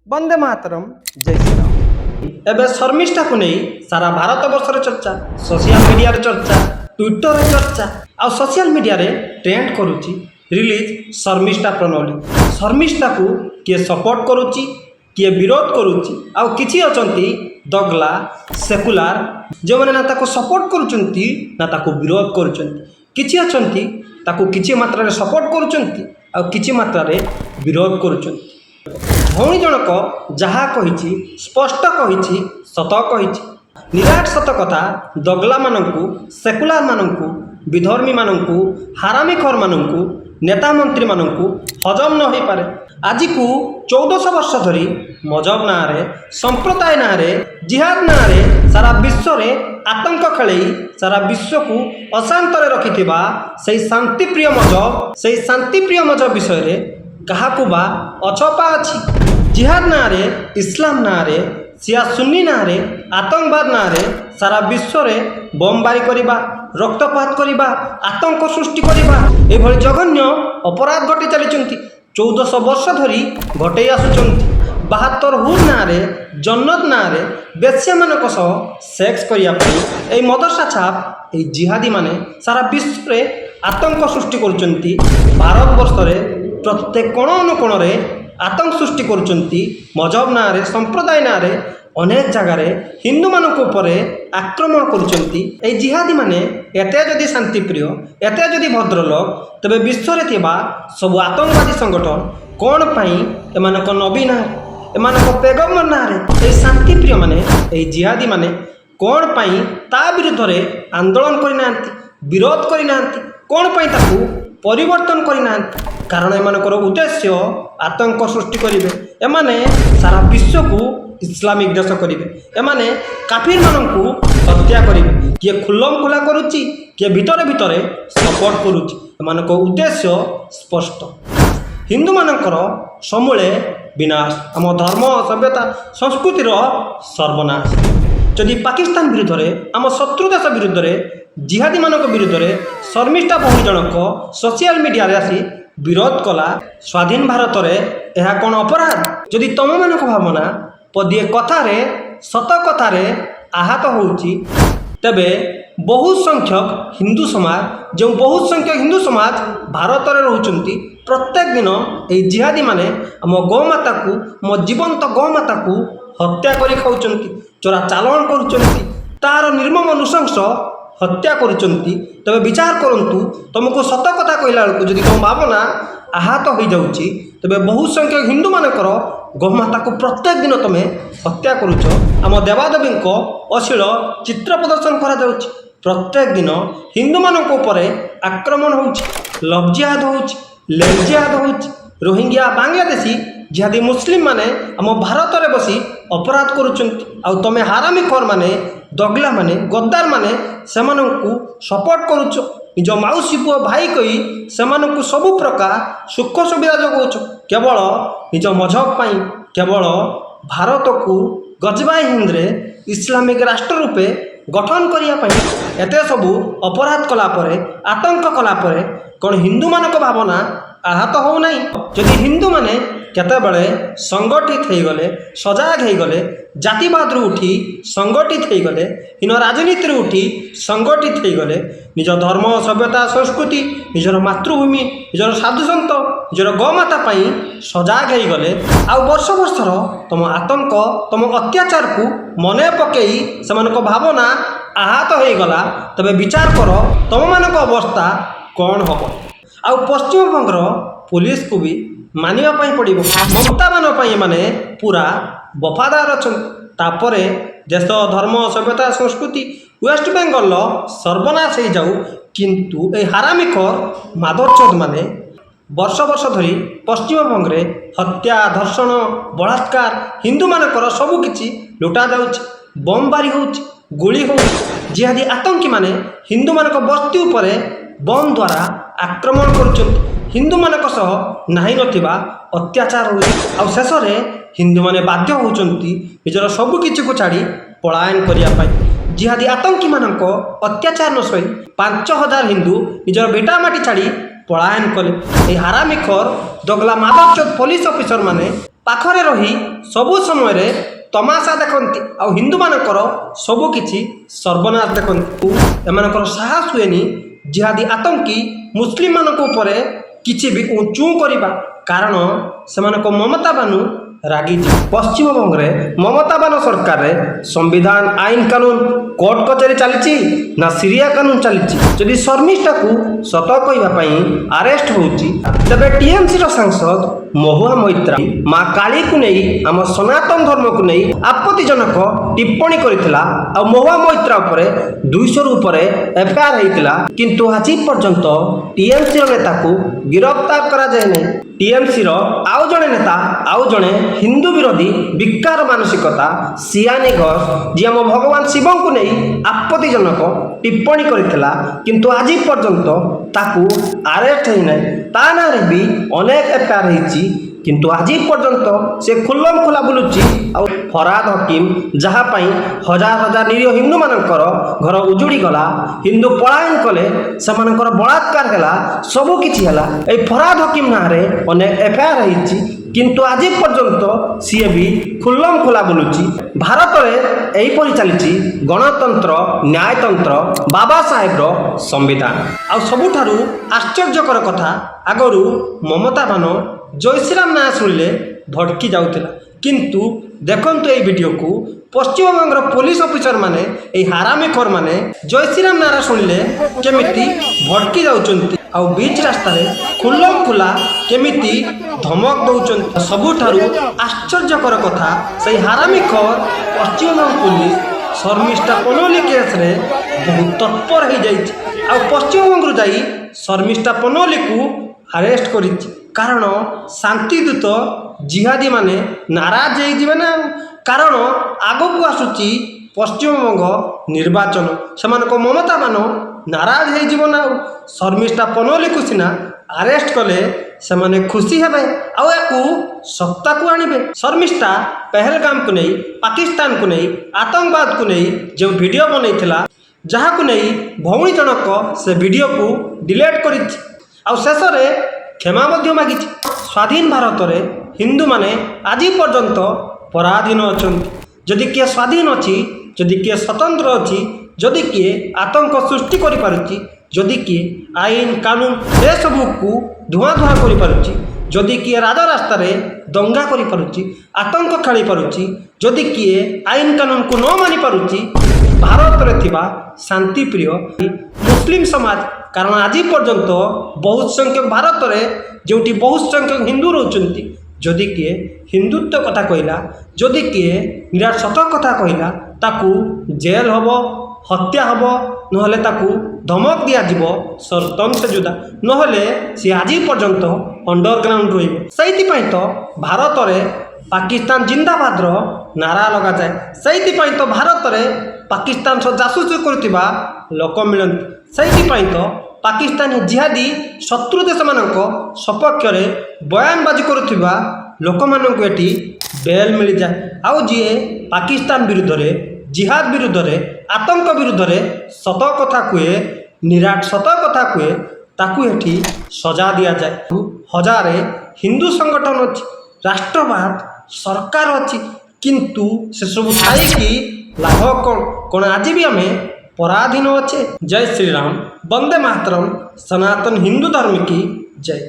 वंदे मातरम जय श्री राम। एबे शर्मिष्ठा को नहीं सारा भारत वर्ष चर्चा सोशल मीडिया रे चर्चा ट्विटर रे चर्चा आ सोशल मीडिया रे ट्रेंड करूची रिलीज शर्मिष्ठा प्रणोली। शर्मिष्ठा को किए सपोर्ट करूची किए विरोध करूची आ किछि अचंती दगला सेकुलार जो माने ना ताको सपोर्ट करूचंती ना ताको विरोध करूचंती। किछि अचंती ताको किछि मात्रा रे सपोर्ट करूचंती आ किछि मात्रा रे विरोध करूचंती। भौणी जनक जहा कहिछि स्पष्ट कहिछि सत कहिछि निराट सत कथा दगला मानंकु सेकुलार मानंकु विधर्मी मानंकु हारामीखोर मानंकु नेता मंत्री मानंकु हजम न होई पारे। आज को 1400 वर्ष धरी मजहब ना रे संप्रदाय ना रे जिहाद ना रे सारा विश्व रे आतंक खेलई सारा विश्व को अशांत रे रखिथिबा सेही शांतिप्रिय मजहब विषय रे काहाकू बा अछपा अछि। जिहाद ना रे इस्लाम ना रे सिया सुन्नी ना रे आतंकवाद ना रे सारा विश्व रे बमबारी करिबा रक्तपात करिबा आतंक सृष्टि करिबा एभଳି जघन्य अपराध घटी चलिचंती 1400 वर्ष धरी घटई आसुचंती। 72 हुर ना रे जन्नत ना रे बेश्या मानक सह सेक्स करिया पई ए मदरसा छाप ए जिहादी माने सारा विश्व रे आतंक सृष्टि करूचंती। भारत वर्ष रे प्रत्येक कोण अनुकोण रे आतंक सृष्टि करूचंती। मजहब ना रे संप्रदाय ना रे अनेक जगार हिंदू मानक उपरे आक्रमण करूचंती। ए जिहादी माने एते जदि शांतिप्रिय एते जदि भद्रलोक तबे विश्व रे थिबा सब आतंकवादी संगठन कोन पई एमानक नबी ना एमानक पैगम्बर ना रे ए शांतिप्रिय माने ए जिहादी माने कोन पई ता विरुद्ध रे आंदोलन करिनांती विरोध करिनांती कोन पई ताकू परिवर्तन करिनांती। कारण एमानकर उद्देश्य आतंक सृष्टि करिवे एमाने सारा विश्व को इस्लामिक देश करिवे एमाने काफिर माननकु हत्या करिवे किए खुल्लम खुला करूची किए भितरे भितरे सपोर्ट करूची एमानक उद्देश्य स्पष्ट। हिंदू मानकर समूले विनाश आम धर्म सभ्यता संस्कृतिर सर्वनाश। जदि पाकिस्तान विरुद्ध रे आम शत्रु देश विरुद्ध रे जिहादी मानक विरुद्ध रे शर्मिष्ठा भौणी जनक सोशल मीडिया रे आसी विरोध कला स्वाधीन भारत रे यह कौन अपराध? जदि तुम मानक भावना पदिए कथारे सत कथारे आहत होउची तेबे बहुत संख्यक हिंदू समाज जो बहुत संख्यक हिंदू समाज भारत रे रहउचंती प्रत्येक दिन ए जिहादी माने आम गौमाता को मो जीवंत गौमाता को हत्या करी खाउचंती चोरा चालान करूचंती तार निर्मम नृशंस हत्या करुचंती। तबे विचार करंतु तुमको सत कथा कहला बेलू जदि तुम भावना आहत हो जाउची तबे बहुत संख्यक हिंदू मानकर गौमाता को प्रत्येक दिन तुम हत्या करुच। आम देवादेवी अश्लील चित्र प्रदर्शन करा जाउची प्रत्येक दिन हिंदू मानक ऊपर आक्रमण होउची लव जिहाद होउची लेग जिहाद होउची रोहिंग्या बांग्लादेशी जिहादी मुस्लिम माने आम भारत रे बसी अपराध करुचंती आ तमे हारामीखोर माने दगला माने गद्दार माने सेमानंकु सपोर्ट करूछ निज माउसी पुओ भाई कही सेमानंकु सबु प्रकार सुख सुविधा जगौछ केवल निज मजहब पाई केवल भारत को गजबाई हिंद रे इस्लामिक राष्ट्र रूपे गठन करिया पाई एते सबु अपराध कला परे आतंक कला परे कोन हिंदू मानक भावना आहत हो नहीं। जदि हिंदू माने केतेबेले संगठित हो गले सजाग हो गले जातिवाद उठी संगठित हो गले इन राजनीति उठी संगठित हो गले निज धर्म सभ्यता संस्कृति निजर मातृभूमि निजर साधुसंत निजर गौमाता पाई सजाग हो गले आ वर्ष वर्षर तुम आतंक तुम अत्याचार को मने पकई सेमानक भावना आहत हो गला तबे विचार कर तुम मानक अवस्था कौन हम। आ पश्चिम बंगर पुलिस को भी मानिबा पाई पड़िबो ममता मान पाई माने पूरा वफादार अच्छा तापरे देश धर्म सभ्यता संस्कृति वेस्ट बेंगल सर्वनाश हो जाऊ किंतु ए हारामीखोर मादरचोद माने वर्ष वर्ष धरी पश्चिम बंग रे हत्या धर्षण बलात्कार हिंदू मानकर सबु किछि लुटा जाउछि बमबारी होउछि गुली होउछि जिहादी आतंकी माने हिंदू मानक बस्ती उपरे बम द्वारा आक्रमण करुचंती हिंदू मानक सह नाही नथिबा अत्याचार हो शेष हिंदू माने बाध्य होउचंती निजर सबु किछि को छाड़ी पलायन करिया पाई। जिहादी आतंकी मानक अत्याचार न सही 5000 हिंदू निजर बेटा माटी छाड़ी पलायन कले। ए हारामीखोर दगला मादरचोद पुलिस ऑफिसर माने ପାଖରେ ରହି ସବୁ ସମୟରେ ତମାସା ଦେଖନ୍ତି ଆଉ ହିନ୍ଦୁମାନଙ୍କର ସବୁକିଛି ସର୍ବନାଶ ଦେଖନ୍ତି। ଏମାନଙ୍କର ସାହସ ହୁଏନି ଜିହାଦୀ ଆତଙ୍କୀ ମୁସଲିମମାନଙ୍କ ଉପରେ କିଛି ବି ଉଁଚୁ କରିବା, କାରଣ ସେମାନଙ୍କ ମମତା ବାନୁ ରାଗିଛି। ପଶ୍ଚିମବଙ୍ଗରେ ମମତା ବାନ ସରକାରରେ ସମ୍ବିଧାନ, ଆଇନ କାନୁନ, କୋର୍ଟ କଚେରୀ ଚାଲିଛି ନା ସିରିଆ କାନୁନ ଚାଲିଛି? ଯଦି ଶର୍ମିଷ୍ଠାକୁ ସତ କହିବା ପାଇଁ ଆରେଷ୍ଟ ହେଉଛି, ତେବେ ଟିଏମସିର ସାଂସଦ ମହୁଆ ମୈତ୍ରା ମା କାଳୀକୁ ନେଇ, ଆମ ସନାତନ ଧର୍ମକୁ ନେଇ ଆପତ୍ତିଜନକ ଟିପ୍ପଣୀ କରିଥିଲା ଆଉ ମହୁଆ ମୈତ୍ରା ଉପରେ 200 ଉପରେ ଏଫଆଇଆର ହେଇଥିଲା, କିନ୍ତୁ ଆଜି ପର୍ଯ୍ୟନ୍ତ ଟିଏମସିର ନେତାକୁ ଗିରଫଦାର କରାଯାଏ ନାହିଁ। ଟିଏମସିର ଆଉ ଜଣେ ନେତା, ଆଉ ଜଣେ ହିନ୍ଦୁ ବିରୋଧୀ ବିକାର ମାନସିକତା ଶିୟାନୀ ଘୋଷ, ଯିଏ ଆମ ଭଗବାନ ଶିବଙ୍କୁ ନେଇ ଆପତ୍ତିଜନକ ଟିପ୍ପଣୀ କରିଥିଲା, କିନ୍ତୁ ଆଜି ପର୍ଯ୍ୟନ୍ତ ତାକୁ ଆରେଷ୍ଟ ହେଇନାହିଁ। ତା ନାଁରେ ବି ଅନେକ ଏଫଆଇଆର ହେଇଛି, କିନ୍ତୁ ଆଜି ପର୍ଯ୍ୟନ୍ତ ସେ ଖୁଲ୍ଲମ ଖୋଲା ବୁଲୁଛି। ଆଉ ଫରାଦ ହକିମ, ଯାହା ପାଇଁ ହଜାର ହଜାର ନିରୀହ ହିନ୍ଦୁମାନଙ୍କର ଘର ଉଜୁଡ଼ି ଗଲା, ହିନ୍ଦୁ ପଳାୟନ କଲେ, ସେମାନଙ୍କର ବଳାତ୍କାର ହେଲା, ସବୁ କିଛି ହେଲା, ଏଇ ଫରାଦ ହକିମ ନାଁରେ ଅନେକ ଏଫଆଇଆର ହେଇଛି, କିନ୍ତୁ ଆଜି ପର୍ଯ୍ୟନ୍ତ ସିଏ ବି ଖୁଲ୍ଲମ ଖୋଲା ବୁଲୁଛି। ଭାରତରେ ଏହିପରି ଚାଲିଛି ଗଣତନ୍ତ୍ର, ନ୍ୟାୟତନ୍ତ୍ର, ବାବା ସାହେବର ସମ୍ବିଧାନ। ଆଉ ସବୁଠାରୁ ଆଶ୍ଚର୍ଯ୍ୟକର କଥା, ଆଗରୁ ମମତା ବାନ ଜୟ ଶ୍ରୀରାମ ନାଁ ଶୁଣିଲେ ଭଡ଼କି ଯାଉଥିଲା, କିନ୍ତୁ ଦେଖନ୍ତୁ ଏଇ ଭିଡ଼ିଓକୁ, ପଶ୍ଚିମବଙ୍ଗର ପୋଲିସ ଅଫିସରମାନେ, ଏଇ ହାରାମିଖୋରମାନେ ଜୟ ଶ୍ରୀରାମ ନାରା ଶୁଣିଲେ କେମିତି ଭଡ଼କି ଯାଉଛନ୍ତି ଆଉ ବିଚ୍ ରାସ୍ତାରେ ଖୁଲ୍ଲମ ଖୋଲା କେମିତି ଧମକ ଦେଉଛନ୍ତି। ସବୁଠାରୁ ଆଶ୍ଚର୍ଯ୍ୟକର କଥା, ସେଇ ହାରାମିଖୋର ପଶ୍ଚିମବଙ୍ଗ ପୋଲିସ ଶର୍ମିଷ୍ଠା ପନୋଲି କେସ୍ରେ ବହୁତ ତତ୍ପର ହେଇଯାଇଛି ଆଉ ପଶ୍ଚିମବଙ୍ଗରୁ ଯାଇ ଶର୍ମିଷ୍ଠା ପନୋଲିକୁ ଆରେଷ୍ଟ କରିଛି, କାରଣ ଶାନ୍ତିଦୂତ ଜିହାଦୀମାନେ ନାରାଜ ହେଇଯିବେ ନା, କାରଣ ଆଗକୁ ଆସୁଛି ପଶ୍ଚିମବଙ୍ଗ ନିର୍ବାଚନ, ସେମାନଙ୍କ ମମତା ବାନ ନାରାଜ ହେଇଯିବ ନା। ଆଉ ଶର୍ମିଷ୍ଠା ପନୋଲିକୁ ସିନା ଆରେଷ୍ଟ କଲେ ସେମାନେ ଖୁସି ହେବେ ଆଉ ୟାକୁ ସତ୍ତାକୁ ଆଣିବେ। ଶର୍ମିଷ୍ଠା ପେହେଲଗାମକୁ ନେଇ, ପାକିସ୍ତାନକୁ ନେଇ, ଆତଙ୍କବାଦକୁ ନେଇ ଯେଉଁ ଭିଡ଼ିଓ ବନେଇଥିଲା, ଯାହାକୁ ନେଇ ଭଉଣୀ ଜଣକ ସେ ଭିଡ଼ିଓକୁ ଡିଲିଟ୍ କରିଛି ଆଉ ଶେଷରେ କ୍ଷମା ମଧ୍ୟ ମାଗିଛି। ସ୍ୱାଧୀନ ଭାରତରେ ହିନ୍ଦୁମାନେ ଆଜି ପର୍ଯ୍ୟନ୍ତ ପରାଧୀନ ଅଛନ୍ତି। ଯଦି କିଏ ସ୍ୱାଧୀନ ଅଛି, ଯଦି କିଏ ସ୍ୱତନ୍ତ୍ର ଅଛି, ଯଦି କିଏ ଆତଙ୍କ ସୃଷ୍ଟି କରିପାରୁଛି, ଯଦି କିଏ ଆଇନ କାନୁନ ଏସବୁକୁ ଧୂଆଁ ଧୂଆଁ କରିପାରୁଛି, ଯଦି କିଏ ରାଜରାସ୍ତାରେ ଦଙ୍ଗା କରିପାରୁଛି, ଆତଙ୍କ ଖେଳିପାରୁଛି, ଯଦି କିଏ ଆଇନ କାନୁନକୁ ନ ମାନିପାରୁଛି, ଭାରତରେ ଥିବା ଶାନ୍ତିପ୍ରିୟ ମୁସଲିମ ସମାଜ, କାରଣ ଆଜି ପର୍ଯ୍ୟନ୍ତ ବହୁତ ସଂଖ୍ୟକ ଭାରତରେ ଯେଉଁଠି ବହୁତ ସଂଖ୍ୟକ ହିନ୍ଦୁ ରହୁଛନ୍ତି, ଯଦି କିଏ ହିନ୍ଦୁତ୍ୱ କଥା କହିଲା, ଯଦି କିଏ ନିରାଟ ସତ କଥା କହିଲା, ତାକୁ ଜେଲ୍ ହେବ, ହତ୍ୟା ହେବ, ନହେଲେ ତାକୁ ଧମକ ଦିଆଯିବ, ସର୍ତ୍ତନ ସେ ଯୁଦା, ନହେଲେ ସିଏ ଆଜି ପର୍ଯ୍ୟନ୍ତ ଅଣ୍ଡରଗ୍ରାଉଣ୍ଡ ରହିବ। ସେଇଥିପାଇଁ ତ ଭାରତରେ ପାକିସ୍ତାନ ଜିନ୍ଦାବାଦର ନାରା ଲଗାଯାଏ, ସେଇଥିପାଇଁ ତ ଭାରତରେ ପାକିସ୍ତାନ ସହ ଜାସୁସି କରୁଥିବା ଲୋକ ମିଳନ୍ତି, ସେଇଥିପାଇଁ ତ ପାକିସ୍ତାନୀ ଜିହାଦୀ ଶତ୍ରୁ ଦେଶମାନଙ୍କ ସପକ୍ଷରେ ବୟାନବାଜି କରୁଥିବା ଲୋକମାନଙ୍କୁ ଏଠି ବେଲ୍ ମିଳିଯାଏ। ଆଉ ଯିଏ ପାକିସ୍ତାନ ବିରୁଦ୍ଧରେ, ଜିହାଦ ବିରୁଦ୍ଧରେ, ଆତଙ୍କ ବିରୁଦ୍ଧରେ ସତ କଥା କୁହେ, ନିରାଟ ସତ କଥା କୁହେ, ତାକୁ ଏଠି ସଜା ଦିଆଯାଏ। ହଜାରେ ହିନ୍ଦୁ ସଂଗଠନ ଅଛି, ରାଷ୍ଟ୍ରବାଦ ସରକାର ଅଛି, କିନ୍ତୁ ସେସବୁ ଥାଇକି ଲାଭ କ'ଣ? କ'ଣ ଆଜି ବି ଆମେ ପରାଧୀନ ଅଛେ? ଜୟ ଶ୍ରୀରାମ, ବନ୍ଦେ ମାତରମ୍, ସନାତନ ହିନ୍ଦୁ ଧର୍ମ की जय।